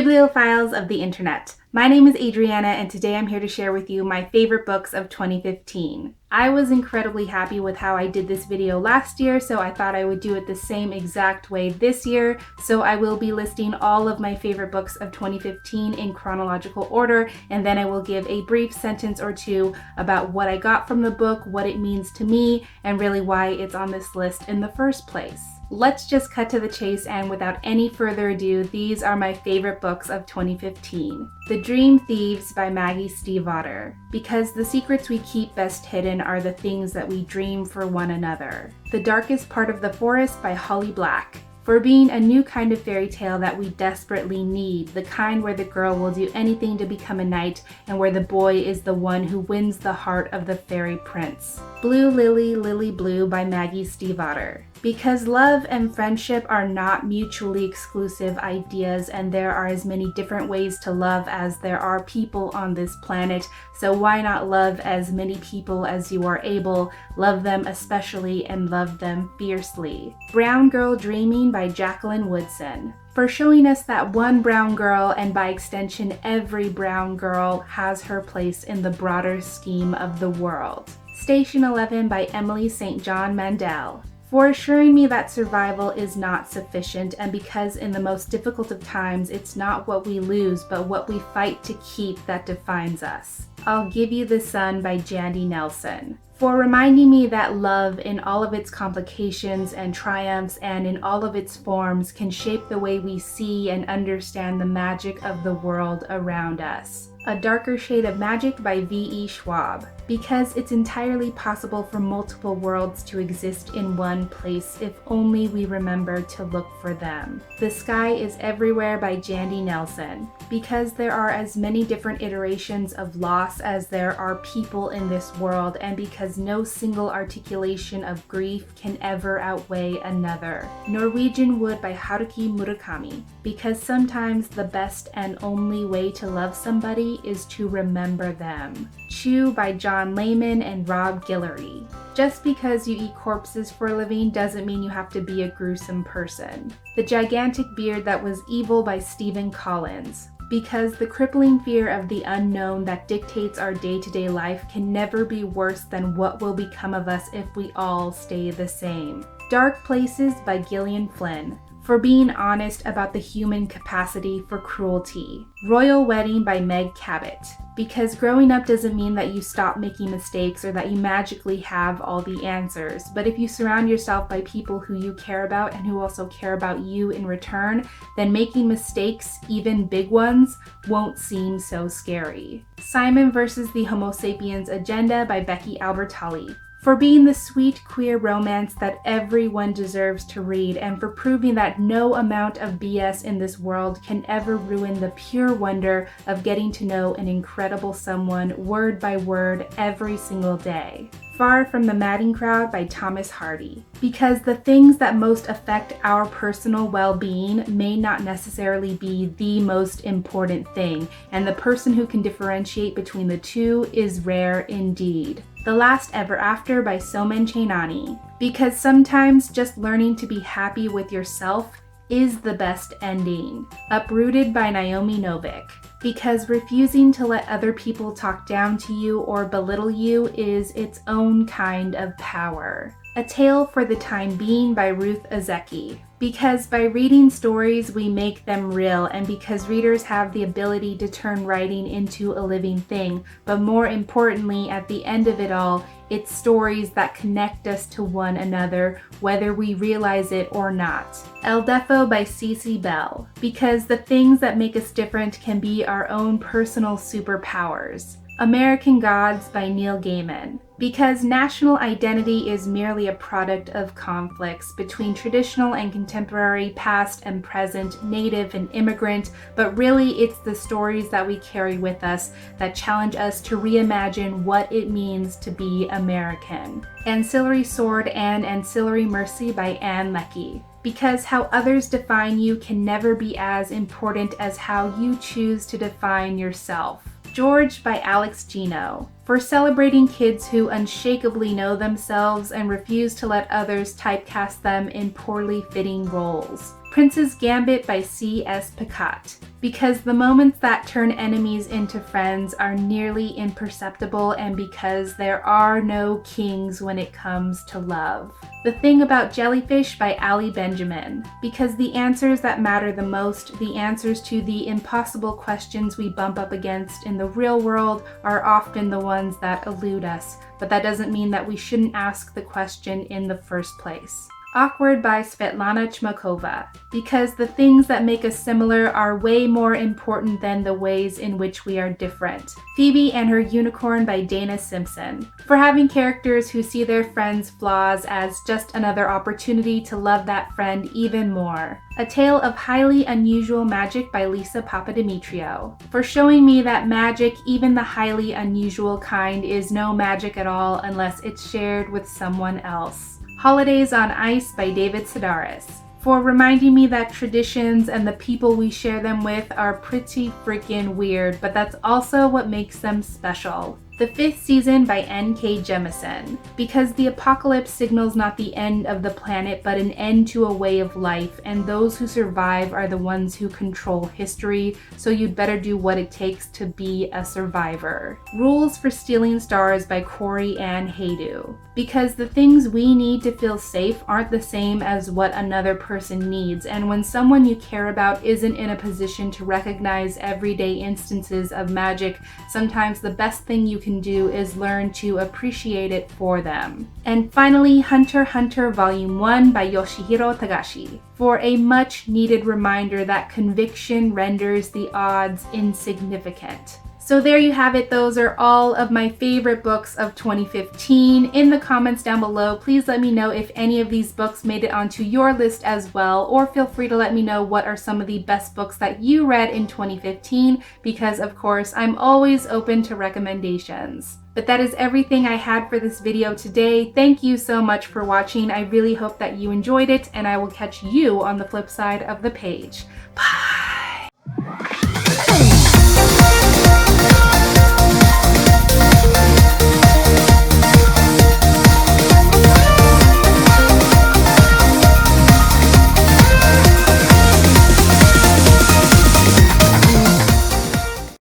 Bibliophiles of the Internet. My name is Adriana, and today I'm here to share with you my favorite books of 2015. I was incredibly happy with how I did this video last year, so I thought I would do it the same exact way this year. So I will be listing all of my favorite books of 2015 in chronological order, and then I will give a brief sentence or two about what I got from the book, what it means to me, and really why it's on this list in the first place. Let's just cut to the chase, and without any further ado, these are my favorite books of 2015. The Dream Thieves by Maggie Stiefvater. Because the secrets we keep best hidden are the things that we dream for one another. The Darkest Part of the Forest by Holly Black. For being a new kind of fairy tale that we desperately need, the kind where the girl will do anything to become a knight and where the boy is the one who wins the heart of the fairy prince. Blue Lily, Lily Blue by Maggie Stiefvater. Because love and friendship are not mutually exclusive ideas, and there are as many different ways to love as there are people on this planet, so why not love as many people as you are able, love them especially, and love them fiercely. Brown Girl Dreaming by Jacqueline Woodson. For showing us that one brown girl, and by extension every brown girl, has her place in the broader scheme of the world. Station 11 by Emily St. John Mandel. For assuring me that survival is not sufficient, and because in the most difficult of times it's not what we lose but what we fight to keep that defines us. I'll Give You the Sun by Jandy Nelson. For reminding me that love in all of its complications and triumphs and in all of its forms can shape the way we see and understand the magic of the world around us. A Darker Shade of Magic by V.E. Schwab. Because it's entirely possible for multiple worlds to exist in one place if only we remember to look for them. The Sky is Everywhere by Jandy Nelson. Because there are as many different iterations of loss as there are people in this world, and because no single articulation of grief can ever outweigh another. Norwegian Wood by Haruki Murakami. Because sometimes the best and only way to love somebody is to remember them. Chew by John Layman and Rob Guillory. Just because you eat corpses for a living doesn't mean you have to be a gruesome person. The Gigantic Beard That Was Evil by Stephen Collins. Because the crippling fear of the unknown that dictates our day-to-day life can never be worse than what will become of us if we all stay the same. Dark Places by Gillian Flynn. For being honest about the human capacity for cruelty. Royal Wedding by Meg Cabot. Because growing up doesn't mean that you stop making mistakes or that you magically have all the answers, but if you surround yourself by people who you care about and who also care about you in return, then making mistakes, even big ones, won't seem so scary. Simon vs. the Homo Sapiens Agenda by Becky Albertalli. For being the sweet queer romance that everyone deserves to read, and for proving that no amount of BS in this world can ever ruin the pure wonder of getting to know an incredible someone word by word every single day. Far from the Madding Crowd by Thomas Hardy. Because the things that most affect our personal well-being may not necessarily be the most important thing, and the person who can differentiate between the two is rare indeed. The Last Ever After by Soman Chainani. Because sometimes just learning to be happy with yourself is the best ending. Uprooted by Naomi Novik. Because refusing to let other people talk down to you or belittle you is its own kind of power. A Tale for the Time Being by Ruth Ozeki. Because by reading stories, we make them real, and because readers have the ability to turn writing into a living thing, but more importantly, at the end of it all, it's stories that connect us to one another, whether we realize it or not. El Defo by Cece Bell. Because the things that make us different can be our own personal superpowers. American Gods by Neil Gaiman. Because national identity is merely a product of conflicts between traditional and contemporary, past and present, native and immigrant, but really it's the stories that we carry with us that challenge us to reimagine what it means to be American. Ancillary Sword and Ancillary Mercy by Anne Leckie. Because how others define you can never be as important as how you choose to define yourself. George by Alex Gino. For celebrating kids who unshakably know themselves and refuse to let others typecast them in poorly fitting roles. Prince's Gambit by C.S. Pacat, because the moments that turn enemies into friends are nearly imperceptible and because there are no kings when it comes to love. The Thing About Jellyfish by Ali Benjamin, because the answers that matter the most, the answers to the impossible questions we bump up against in the real world, are often the ones that elude us, but that doesn't mean that we shouldn't ask the question in the first place. Awkward by Svetlana Chmakova, because the things that make us similar are way more important than the ways in which we are different. Phoebe and Her Unicorn by Dana Simpson, for having characters who see their friends' flaws as just another opportunity to love that friend even more. A Tale of Highly Unusual Magic by Lisa Papadimitriou, for showing me that magic, even the highly unusual kind, is no magic at all unless it's shared with someone else. Holidays on Ice by David Sedaris, for reminding me that traditions and the people we share them with are pretty freaking weird, but that's also what makes them special. The Fifth Season by N.K. Jemisin, because the apocalypse signals not the end of the planet but an end to a way of life, and those who survive are the ones who control history, so you'd better do what it takes to be a survivor. Rules for Stealing Stars by Corey Ann Haydu, because the things we need to feel safe aren't the same as what another person needs, and when someone you care about isn't in a position to recognize everyday instances of magic, sometimes the best thing you can do is learn to appreciate it for them. And finally, Hunter x Hunter Volume 1 by Yoshihiro Tagashi, for a much needed reminder that conviction renders the odds insignificant. So there you have it. Those are all of my favorite books of 2015. In the comments down below, please let me know if any of these books made it onto your list as well, or feel free to let me know what are some of the best books that you read in 2015, because of course I'm always open to recommendations. But that is everything I had for this video today. Thank you so much for watching. I really hope that you enjoyed it, and I will catch you on the flip side of the page.